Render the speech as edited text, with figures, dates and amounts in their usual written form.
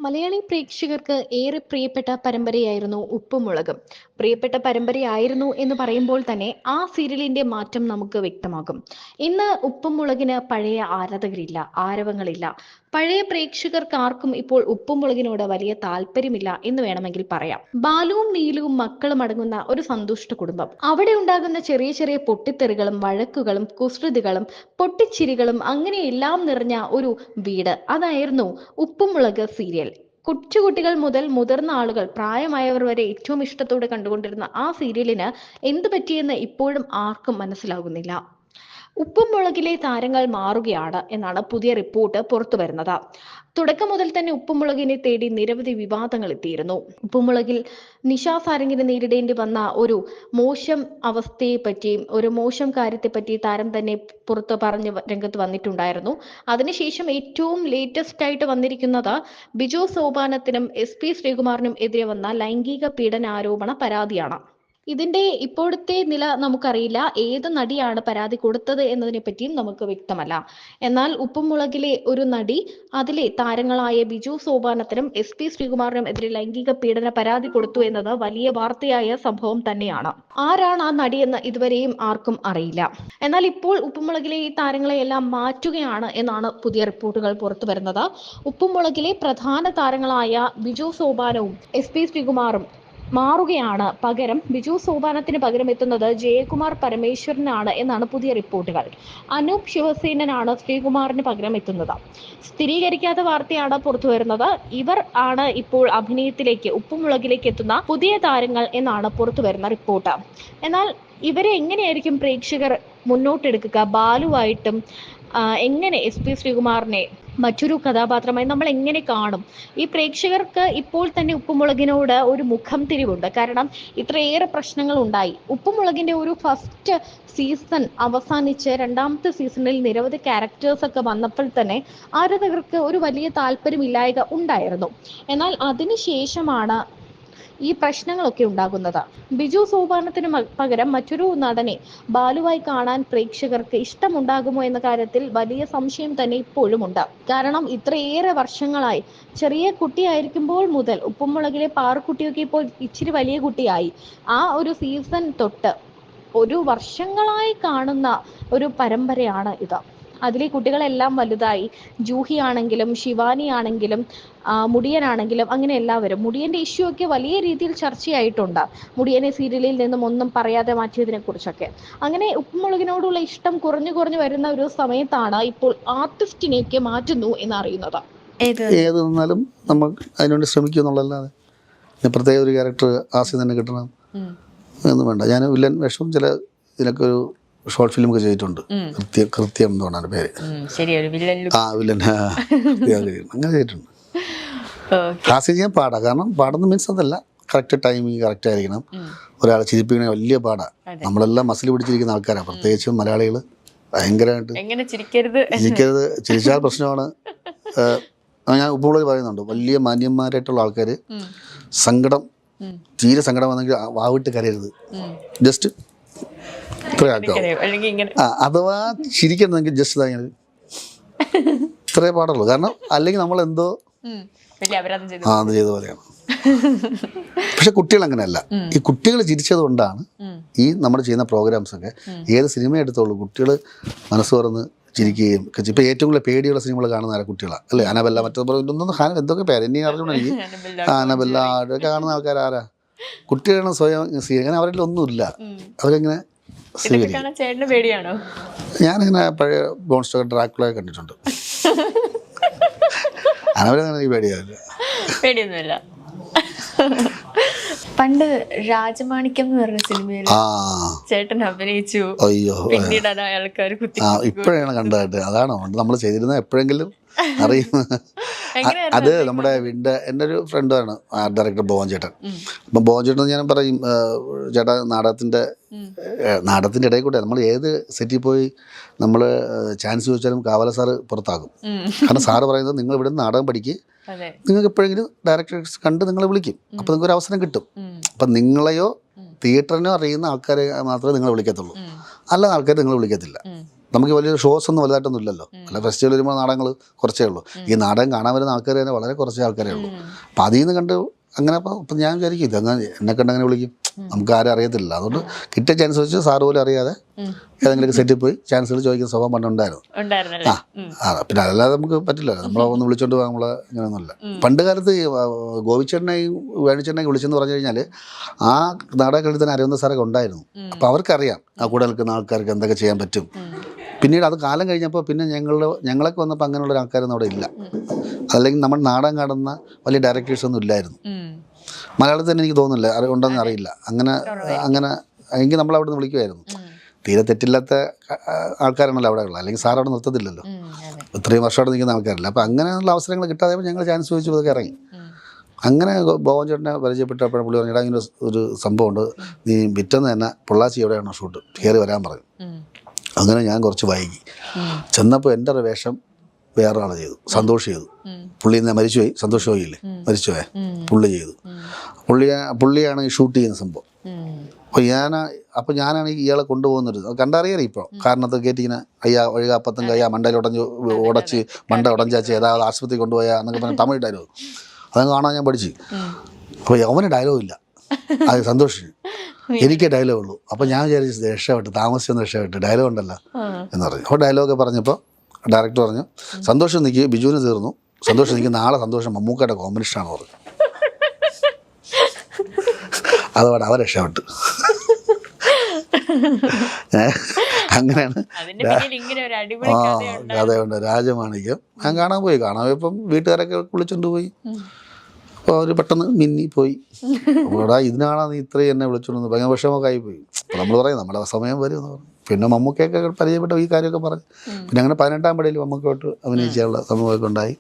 മലയാളി പ്രേക്ഷകർക്ക് ഏറെ പ്രിയപ്പെട്ട പരമ്പരയായിരുന്നു ഉപ്പും മുളകും. പ്രിയപ്പെട്ട പരമ്പരയായിരുന്നു എന്ന് പറയുമ്പോൾ തന്നെ ആ സീരിയലിന്റെ മാറ്റം നമുക്ക് വ്യക്തമാകും. ഇന്ന് ഉപ്പും മുളകിന് പഴയ ആരാധകരില്ല, ആരവങ്ങളില്ല. പഴയ പ്രേക്ഷകർക്ക് ആർക്കും ഇപ്പോൾ ഉപ്പും മുളകിനോട് വലിയ താല്പര്യമില്ല എന്ന് വേണമെങ്കിൽ പറയാം. ബാലുവും നീലുവും മക്കളും അടങ്ങുന്ന ഒരു സന്തുഷ്ട കുടുംബം. അവിടെ ഉണ്ടാകുന്ന ചെറിയ ചെറിയ പൊട്ടിത്തെറികളും വഴക്കുകളും കുസൃതികളും പൊട്ടിച്ചിരികളും അങ്ങനെ എല്ലാം നിറഞ്ഞ ഒരു വീട്, അതായിരുന്നു ഉപ്പും മുളക് സീരിയൽ. കൊച്ചുകുട്ടികൾ മുതൽ മുതിർന്ന ആളുകൾ, പ്രായമായവർ വരെ ഏറ്റവും ഇഷ്ടത്തോടെ കണ്ടുകൊണ്ടിരുന്ന ആ സീരിയലിന് എന്ത് പറ്റിയെന്ന് ഇപ്പോഴും ആർക്കും മനസ്സിലാകുന്നില്ല. ഉപ്പും മുളകിലെ താരങ്ങൾ മാറുകയാണ് എന്നാണ് പുതിയ റിപ്പോർട്ട് പുറത്തു വരുന്നത്. തുടക്കം മുതൽ തന്നെ ഉപ്പുമുളകിനെ തേടി നിരവധി വിവാദങ്ങൾ എത്തിയിരുന്നു. ഉപ്പുമുളകിൽ നിഷ സാരംഗിന് നേരിടേണ്ടി വന്ന ഒരു മോശം അവസ്ഥയെ പറ്റിയും ഒരു മോശം കാര്യത്തെപ്പറ്റി താരം തന്നെ പുറത്ത് പറഞ്ഞ് രംഗത്ത് വന്നിട്ടുണ്ടായിരുന്നു. അതിനുശേഷം ഏറ്റവും ലേറ്റസ്റ്റ് ആയിട്ട് വന്നിരിക്കുന്നത് ബിജു സോപാനത്തിനും SP ശ്രീകുമാറിനും എതിരെ വന്ന ലൈംഗിക പീഡനാരോപണ പരാതിയാണ്. ഇതിന്റെ ഇപ്പോഴത്തെ നില നമുക്കറിയില്ല. ഏത് നടിയാണ് പരാതി കൊടുത്തത് എന്നതിനെ പറ്റിയും നമുക്ക് വ്യക്തമല്ല. എന്നാൽ ഉപ്പും മുളകിലെ ഒരു നടി അതിലെ താരങ്ങളായ ബിജു സോപാനത്തിനും SP ശ്രീകുമാറിനും എതിരെ ലൈംഗിക പീഡന പരാതി കൊടുത്തു എന്നത് വലിയ വാർത്തയായ സംഭവം തന്നെയാണ്. ആരാണ് ആ നടിയെന്ന് ഇതുവരെയും ആർക്കും അറിയില്ല. എന്നാൽ ഇപ്പോൾ ഉപ്പുമുളകിലെ ഈ താരങ്ങളെയെല്ലാം മാറ്റുകയാണ് എന്നാണ് പുതിയ റിപ്പോർട്ടുകൾ പുറത്തു വരുന്നത്. ഉപ്പുമുളകിലെ പ്രധാന താരങ്ങളായ ബിജു സോപാനവും SP ശ്രീകുമാറും മാറുകയാണ്. പകരം ബിജു സോപാനത്തിന് പകരം എത്തുന്നത് ജയകുമാർ പരമേശ്വരനാണ് എന്നാണ് പുതിയ റിപ്പോർട്ടുകൾ. അനൂപ് ശിവസേനനാണ് ശ്രീകുമാറിന് പകരം എത്തുന്നത്. സ്ഥിരീകരിക്കാത്ത വാർത്തയാണ് പുറത്തു വരുന്നത്. ഇവർ ആണ് ഇപ്പോൾ അഭിനയത്തിലേക്ക് ഉപ്പുമുളകിലേക്ക് എത്തുന്ന പുതിയ താരങ്ങൾ എന്നാണ് പുറത്തു വരുന്ന റിപ്പോർട്ട്. എന്നാൽ ഇവരെ എങ്ങനെയായിരിക്കും പ്രേക്ഷകർ മുന്നോട്ടെടുക്കുക? ബാലുവായിട്ടും എങ്ങനെ SP ശ്രീകുമാറിനെ മറ്റൊരു കഥാപാത്രമായി നമ്മൾ എങ്ങനെ കാണും? ഈ പ്രേക്ഷകർക്ക് ഇപ്പോൾ തന്നെ ഉപ്പുമുളകിനോട് ഒരു മുഖം തിരിവുണ്ട്. കാരണം ഇത്രയേറെ പ്രശ്നങ്ങൾ ഉണ്ടായി. ഉപ്പുമുളകിന്റെ ഒരു ഫസ്റ്റ് സീസൺ അവസാനിച്ച് രണ്ടാമത്തെ സീസണിൽ നിരവധി ക്യാരക്ടേഴ്സ് ഒക്കെ വന്നപ്പോൾ തന്നെ ആരാധകർക്ക് ഒരു വലിയ താല്പര്യമില്ലായ്ക ഉണ്ടായിരുന്നു. എന്നാൽ അതിനുശേഷമാണ് ഈ പ്രശ്നങ്ങളൊക്കെ ഉണ്ടാകുന്നത്. ബിജു സോപാനത്തിന് പകരം മറ്റൊരു നടനെ ബാലുവായി കാണാൻ പ്രേക്ഷകർക്ക് ഇഷ്ടമുണ്ടാകുമോ എന്ന കാര്യത്തിൽ വലിയ സംശയം തന്നെ ഇപ്പോഴും ഉണ്ട്. കാരണം ഇത്രയേറെ വർഷങ്ങളായി, ചെറിയ കുട്ടിയായിരിക്കുമ്പോൾ മുതൽ ഉപ്പുമുളകിലെ പാറുക്കുട്ടിയൊക്കെ ഇപ്പോൾ ഇച്ചിരി വലിയ കുട്ടിയായി. ആ ഒരു സീസൺ തൊട്ട് ഒരു വർഷങ്ങളായി കാണുന്ന ഒരു പരമ്പരയാണ് ഇത്. അതിലെ കുട്ടികളെല്ലാം വലുതായി. ജൂഹി ആണെങ്കിലും ശിവാനി ആണെങ്കിലും മുടിയനാണെങ്കിലും അങ്ങനെ എല്ലാവരും. മുടിയന്റെ ഇഷ്യൂ ഒക്കെ വലിയ രീതിയിൽ ചർച്ചയായിട്ടുണ്ട്. മുടിയനെ സീരിയലിൽ നിന്നും ഒന്നും പറയാതെ മാറ്റിയതിനെ കുറിച്ചൊക്കെ. അങ്ങനെ ഉപ്പുമുളകിനോടുള്ള ഇഷ്ടം കുറഞ്ഞു കുറഞ്ഞു വരുന്ന ഒരു സമയത്താണ് ഇപ്പോൾ ആർട്ടിസ്റ്റിനെയൊക്കെ മാറ്റുന്നു എന്നറിയുന്നത്. ഏത് നിന്നാലും നമ്മൾ അതിനുവേണ്ടി ശ്രമിക്കും എന്നുള്ളതല്ലാതെ പ്രത്യേക ഒരു ക്യാരക്ടർ ആദ്യം തന്നെ കിട്ടണം എന്നും വേണ്ട. ഞാൻ വില്ലൻ വേഷം ചില ഇതിനൊക്കെ ഒരു ഷോർട്ട് ഫിലിം ഒക്കെ ചെയ്തിട്ടുണ്ട്. കൃത്യം എന്ന് പറഞ്ഞാൽ പേര്. വില്ലൻ അങ്ങനെ ചെയ്തിട്ടുണ്ട്. ഹാസ്യം ചെയ്യാൻ പാടാ. കാരണം പാടുന്ന മീൻസ് അതല്ല, കറക്റ്റ് ടൈമിങ് കറക്റ്റ് ആയിരിക്കണം. ഒരാളെ ചിരിപ്പിക്കണേ വലിയ പാടാ. നമ്മളെല്ലാം മസിൽ പിടിച്ചിരിക്കുന്ന ആൾക്കാരാണ്, പ്രത്യേകിച്ചും മലയാളികൾ. ഭയങ്കരമായിട്ട് ചിരിക്കരുത്, ചിരിച്ചാൽ പ്രശ്നമാണ്. ഞാൻ ഉപ്പുമുളകിൽ പറയുന്നുണ്ട്, വലിയ മാന്യന്മാരായിട്ടുള്ള ആൾക്കാർ സങ്കടം, തീരെ സങ്കടം വന്നെങ്കിൽ വാവിട്ട് കരയരുത്, ജസ്റ്റ് ഇത്രേ ആക്കാം. അഥവാ ചിരിക്കണമെങ്കിൽ ജസ്റ്റ് ഇതാ ഇത്രേ പാടുള്ളൂ. കാരണം അല്ലെങ്കിൽ നമ്മളെന്തോ അത് ചെയ്ത പോലെയാണ്. പക്ഷെ കുട്ടികൾ അങ്ങനെയല്ല. ഈ കുട്ടികൾ ചിരിച്ചത് കൊണ്ടാണ് ഈ നമ്മൾ ചെയ്യുന്ന പ്രോഗ്രാംസ് ഒക്കെ, ഏത് സിനിമ എടുത്തോളൂ, കുട്ടികൾ മനസ്സ് തുറന്ന് ചിരിക്കുകയും. ഇപ്പം ഏറ്റവും കൂടുതൽ പേടിയുള്ള സിനിമകൾ കാണുന്ന ആരാ? കുട്ടികളാണ് അല്ലേ? അനബെല്ല, മറ്റൊന്നും എന്തൊക്കെ പേര് എന്നെ അറിഞ്ഞോളൂ എനിക്ക്. അനബെല്ല അതൊക്കെ കാണുന്ന ആൾക്കാർ ആരാ? കുട്ടികളാണ് സ്വയം. അങ്ങനെ അവരിൽ ഒന്നുമില്ല. അവരെങ്ങനെ ഞാനിങ്ങനെ പഴയ ബോൺ സ്റ്റോക്കർ ഡ്രാക്കുളയെ കണ്ടിട്ടുണ്ട്. അനവരങ്ങനെ എനിക്ക് പേടിയൊന്നുമില്ല. പണ്ട് രാജമാണിക്യം എന്ന് പറഞ്ഞ സിനിമയിൽ ചേട്ടൻ അഭിനയിച്ചു. അയ്യോ, പിന്നീട് ആൾക്കാർ ഇപ്പോഴാണ് കണ്ടതായിട്ട്. അതാണ് നമ്മൾ ചെയ്തിരുന്നത്. എപ്പോഴെങ്കിലും അറിയും. അത് നമ്മുടെ വീടിൻ്റെ എൻ്റെ ഒരു ഫ്രണ്ടാണ് ഡയറക്ടർ ഭുവൻ ചേട്ടൻ. അപ്പം ഭുവൻ ചേട്ടൻ ഞാൻ പറയും, ചേട്ടാ നാടകത്തിൻ്റെ ഇടയിൽ കൂടെ നമ്മൾ ഏത് സെറ്റിൽ പോയി നമ്മൾ ചാൻസ് ചോദിച്ചാലും കാവല സാറ് പുറത്താകും. കാരണം സാറ് പറയുന്നത്, നിങ്ങൾ ഇവിടെ നിന്ന് നാടകം പഠിക്കുക, നിങ്ങൾക്ക് എപ്പോഴെങ്കിലും ഡയറക്ടേഴ്സ് കണ്ട് നിങ്ങളെ വിളിക്കും, അപ്പോൾ നിങ്ങൾക്ക് ഒരു അവസരം കിട്ടും. അപ്പം നിങ്ങളെയോ തിയേറ്ററിനോ അറിയുന്ന ആൾക്കാരെ മാത്രമേ നിങ്ങൾ വിളിക്കത്തുള്ളൂ, അല്ലാതെ ആൾക്കാരെ നിങ്ങൾ വിളിക്കത്തില്ല. നമുക്ക് വലിയ ഷോസ് ഒന്നും വലുതായിട്ടൊന്നും ഇല്ലല്ലോ. അല്ല ഫെസ്റ്റിവൽ വരുമ്പോൾ നാടകങ്ങൾ കുറച്ചേ ഉള്ളൂ. ഈ നാടകം കാണാൻ വരുന്ന ആൾക്കാർ തന്നെ വളരെ കുറച്ച് ആൾക്കാരേ ഉള്ളൂ. അപ്പം അതിൽ നിന്ന് കണ്ട് അങ്ങനെ ഇപ്പം ഞാൻ വിചാരിക്കും ഇതങ്ങനെ എന്നെ കണ്ട് അങ്ങനെ വിളിക്കും, നമുക്ക് ആരും അറിയത്തില്ല. അതുകൊണ്ട് കിട്ടിയ ചാൻസ് വെച്ച് സാറ് പോലും അറിയാതെ ഏതെങ്കിലും സെറ്റിൽ പോയി ചാൻസുകൾ ചോദിക്കുന്ന സ്വഭാവം പണ്ടുണ്ടായിരുന്നു. പിന്നെ അതല്ലാതെ നമുക്ക് പറ്റില്ല, നമ്മളെ ഒന്ന് വിളിച്ചോണ്ട് പോകാൻ നമ്മളെ ഇങ്ങനെയൊന്നുമില്ല. പണ്ട് കാലത്ത് ഗോപിച്ചേട്ടനെയും വേണിച്ചേട്ടനെയും വിളിച്ചെന്ന് പറഞ്ഞു കഴിഞ്ഞാൽ ആ നാടകങ്ങളിൽ തന്നെ അരവിന്ദ സാറൊക്കെ ഉണ്ടായിരുന്നു. അപ്പോൾ അവർക്കറിയാം ആ കൂടെ നിൽക്കുന്ന ആൾക്കാർക്ക് എന്തൊക്കെ ചെയ്യാൻ പറ്റും. പിന്നീട് അത് കാലം കഴിഞ്ഞപ്പോൾ പിന്നെ ഞങ്ങളൊക്കെ വന്നപ്പോൾ അങ്ങനെയുള്ള ആൾക്കാരൊന്നും അവിടെ ഇല്ല. അല്ലെങ്കിൽ നമ്മൾ നാടകം കാണുന്ന വലിയ ഡയറക്ടേഴ്സൊന്നും ഇല്ലായിരുന്നു. മലയാളത്തിൽ തന്നെ എനിക്ക് തോന്നുന്നില്ല ഉണ്ടെന്ന് അറിയില്ല. അങ്ങനെ എങ്കിൽ നമ്മൾ അവിടെ നിന്ന് വിളിക്കുമായിരുന്നു. തീരെ തെറ്റില്ലാത്ത ആൾക്കാരാണല്ലോ അവിടെ ഉള്ളത്, അല്ലെങ്കിൽ സാർ അവിടെ നിർത്തത്തില്ലല്ലോ. ഇത്രയും വർഷം അവിടെ നിൽക്കുന്ന ആൾക്കാരല്ല. അപ്പോൾ അങ്ങനെയുള്ള അവസരങ്ങൾ കിട്ടാതെ ഞങ്ങൾ ചാൻസ് ചോദിച്ചു അതൊക്കെ ഇറങ്ങി. അങ്ങനെ ബോബൻ ചേട്ടനെ പരിചയപ്പെട്ടപ്പോഴും പുള്ളി പറഞ്ഞു, ഇങ്ങനെ ഒരു സംഭവമുണ്ട്, നീ പിറ്റേന്ന് തന്നെ പൊള്ളാച്ചി എവിടെയാണോ ഷൂട്ട് കയറി വരാൻ പറഞ്ഞു. അങ്ങനെ ഞാൻ കുറച്ച് വൈകി ചെന്നപ്പോൾ എൻ്റെ ഒരു വേഷം വേറെ ആൾ ചെയ്തു, സന്തോഷ് ചെയ്തു. പുള്ളി ഇന്ന് മരിച്ചുപോയി, സന്തോഷ് പോയില്ലേ, മരിച്ചുപോയ പുള്ളി ചെയ്തു. പുള്ളിയാണ് ഈ ഷൂട്ട് ചെയ്യുന്ന സംഭവം. അപ്പോൾ ഞാനാണ് ഇയാളെ കൊണ്ടുപോകുന്നത്. കണ്ടറിയാലോ ഇപ്പോൾ കാരണത്ത് കയറ്റിങ്ങനെ അയ്യാ ഒഴുക അപ്പത്തും കയ്യാ മണ്ടയിൽ ഉടച്ച് മണ്ട ഉടഞ്ചാച്ച് ഏതാவது ആശുപത്രി കൊണ്ടുപോയാ എന്നൊക്കെ പറഞ്ഞാൽ തമിഴ് ഡയലോഗ് അതങ്ങ് കാണാൻ ഞാൻ പഠിച്ചു. അപ്പോൾ അവന് ഡയലോഗ് ഇല്ല, അത് സന്തോഷിന്, എനിക്ക് ഡയലോഗ് ഉള്ളൂ. അപ്പോൾ ഞാൻ വിചാരിച്ചു രക്ഷപ്പെട്ട് താമസിച്ചൊന്ന് രക്ഷപ്പെട്ട് ഡയലോഗ് ഉണ്ടല്ലോ എന്ന് പറഞ്ഞു. അപ്പോൾ ഡയലോഗ് പറഞ്ഞപ്പോൾ ഡയറക്ടർ പറഞ്ഞു, സന്തോഷം നിൽക്കി ബിജുവിന് തീർന്നു, സന്തോഷം നിൽക്കി നാളെ സന്തോഷം മമ്മൂക്കയുടെ കോമ്പിനേഷനാണ് പറഞ്ഞു. അതോടെ അവർ രക്ഷപ്പെട്ടു. അങ്ങനെയാണ് കഥയുണ്ട്. രാജമാണിക്യം ഞാൻ കാണാൻ പോയപ്പം വീട്ടുകാരൊക്കെ വിളിച്ചോണ്ട് പോയി. അപ്പോൾ അവർ പെട്ടെന്ന് മിന്നി പോയി. അപ്പോൾ ഇതിനാണ് നീ ഇത്രയും എന്നെ വിളിച്ചോണ്ട് ഭയങ്കര വിഷമമൊക്കെ ആയിപ്പോയി. അപ്പോൾ നമ്മൾ പറയും നമ്മുടെ സമയം വരും എന്ന് പറഞ്ഞു. പിന്നെ മമ്മൂക്കയൊക്കെ പരിചയപ്പെട്ട ഈ കാര്യമൊക്കെ പറഞ്ഞു. പിന്നെ അങ്ങനെ 18-ാം പടിയിൽ മമ്മൂക്കയോട്ട് അഭിനയിച്ചുള്ള സംഭവമൊക്കെ ഉണ്ടായി.